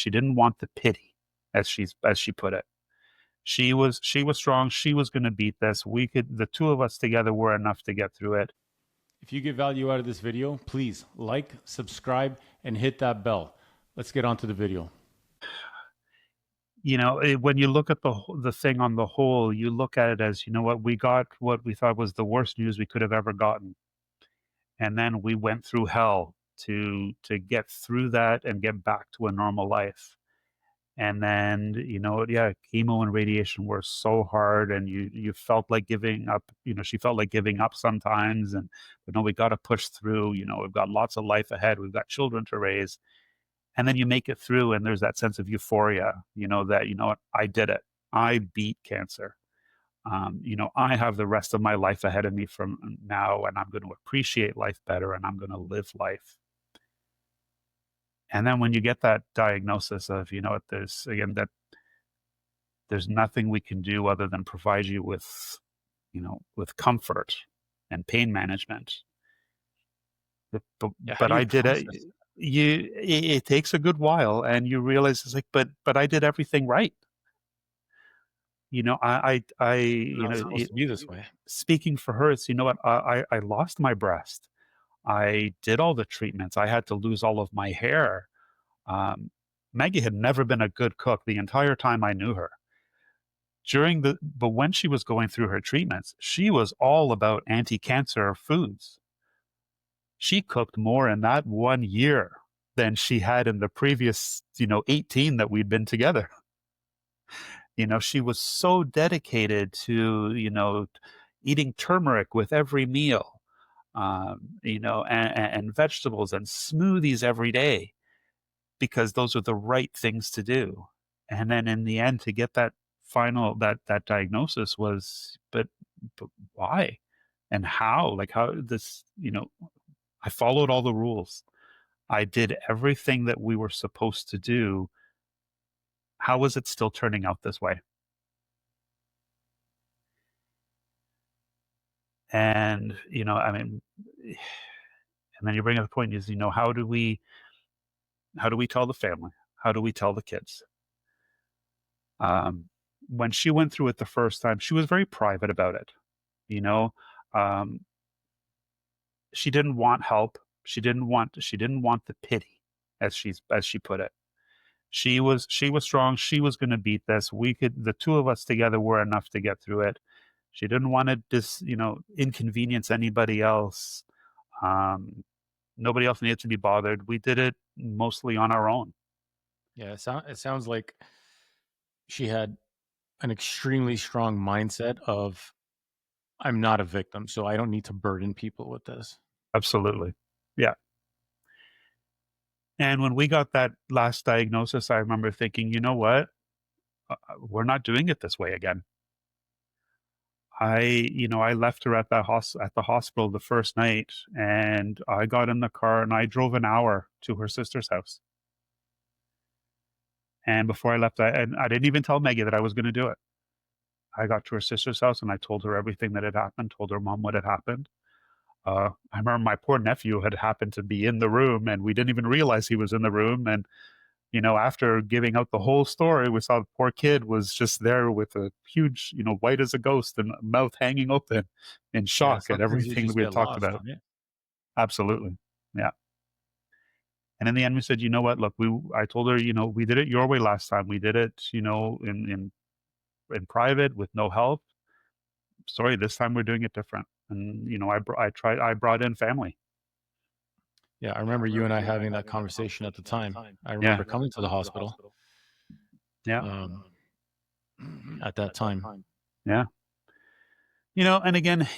She didn't want the pity, as she put it. She was strong. She was going to beat this. The two of us together were enough to get through it. If you get value out of this video, please like, subscribe, and hit that bell. Let's get on to the video. When you look at the thing on the whole, you look at it as, what we got, what we thought was the worst news we could have ever gotten. And then we went through hell to get through that and get back to a normal life. And then, yeah, chemo and radiation were so hard, and you felt like giving up. She felt like giving up sometimes, but no, we got to push through. We've got lots of life ahead. We've got children to raise. And then you make it through, and there's that sense of euphoria, that, what, I did it. I beat cancer. I have the rest of my life ahead of me from now, and I'm going to appreciate life better, and I'm going to live life. And then when you get that diagnosis of, there's nothing we can do other than provide you with, with comfort and pain management. But I did it. It takes a good while, and you realize it's like, but I did everything right. I It's supposed to be this way. Speaking for her, it's, what, I lost my breast. I did all the treatments. I had to lose all of my hair. Maggie had never been a good cook the entire time I knew her. But when she was going through her treatments, she was all about anti-cancer foods. She cooked more in that 1 year than she had in the previous, 18 that we'd been together. She was so dedicated to, eating turmeric with every meal. And vegetables and smoothies every day, because those are the right things to do. And then in the end, to get that that diagnosis was, but why and how? Like, how this, I followed all the rules. I did everything that we were supposed to do. How is it still turning out this way? And, and then you bring up the point is, how do we tell the family? How do we tell the kids? When she went through it the first time, she was very private about it. She didn't want help. She didn't want the pity, as she put it. She was strong. She was going to beat this. The two of us together were enough to get through it. She didn't want to inconvenience anybody else. Nobody else needed to be bothered. We did it mostly on our own. Yeah, it sounds like she had an extremely strong mindset of, I'm not a victim, so I don't need to burden people with this. Absolutely. Yeah. And when we got that last diagnosis, I remember thinking, you know what? We're not doing it this way again. I left her at the hospital the first night, and I got in the car and I drove an hour to her sister's house. And before I left, I didn't even tell Maggie that I was going to do it. I got to her sister's house and I told her everything that had happened, told her mom what had happened. I remember my poor nephew had happened to be in the room, and we didn't even realize he was in the room. And after giving out the whole story, we saw the poor kid was just there with a huge, white as a ghost and mouth hanging open in shock at everything that we had talked about. Right? Absolutely. Yeah. And in the end, we said, you know what, look, I told her, we did it your way last time. We did it, in private with no help. Sorry, this time we're doing it different. And, I brought in family. Yeah, I remember you and I having that conversation at the time. I remember coming to the hospital. Yeah. At that time. Yeah. And again,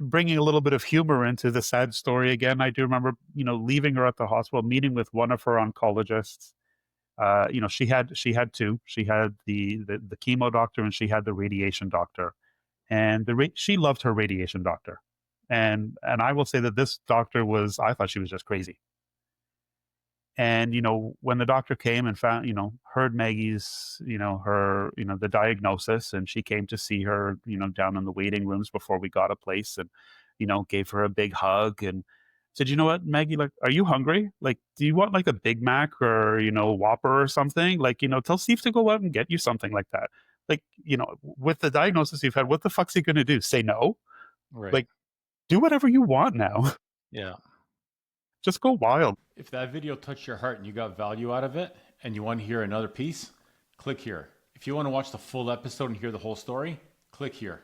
bringing a little bit of humor into the sad story again, I do remember, leaving her at the hospital, meeting with one of her oncologists. She had two. She had the chemo doctor, and she had the radiation doctor. And she loved her radiation doctor. And I will say that this doctor I thought she was just crazy. And, when the doctor came and found, heard Maggie's, her, the diagnosis, and she came to see her, down in the waiting rooms before we got a place, and, gave her a big hug. And said, "You know what, Maggie, like, are you hungry? Like, do you want like a Big Mac or, Whopper or something? Like, tell Steve to go out and get you something like that." Like, with the diagnosis you've had, what the fuck's he gonna do? Say no? Right. Like, do whatever you want now. Yeah. Just go wild. If that video touched your heart and you got value out of it and you want to hear another piece, click here. If you want to watch the full episode and hear the whole story, click here.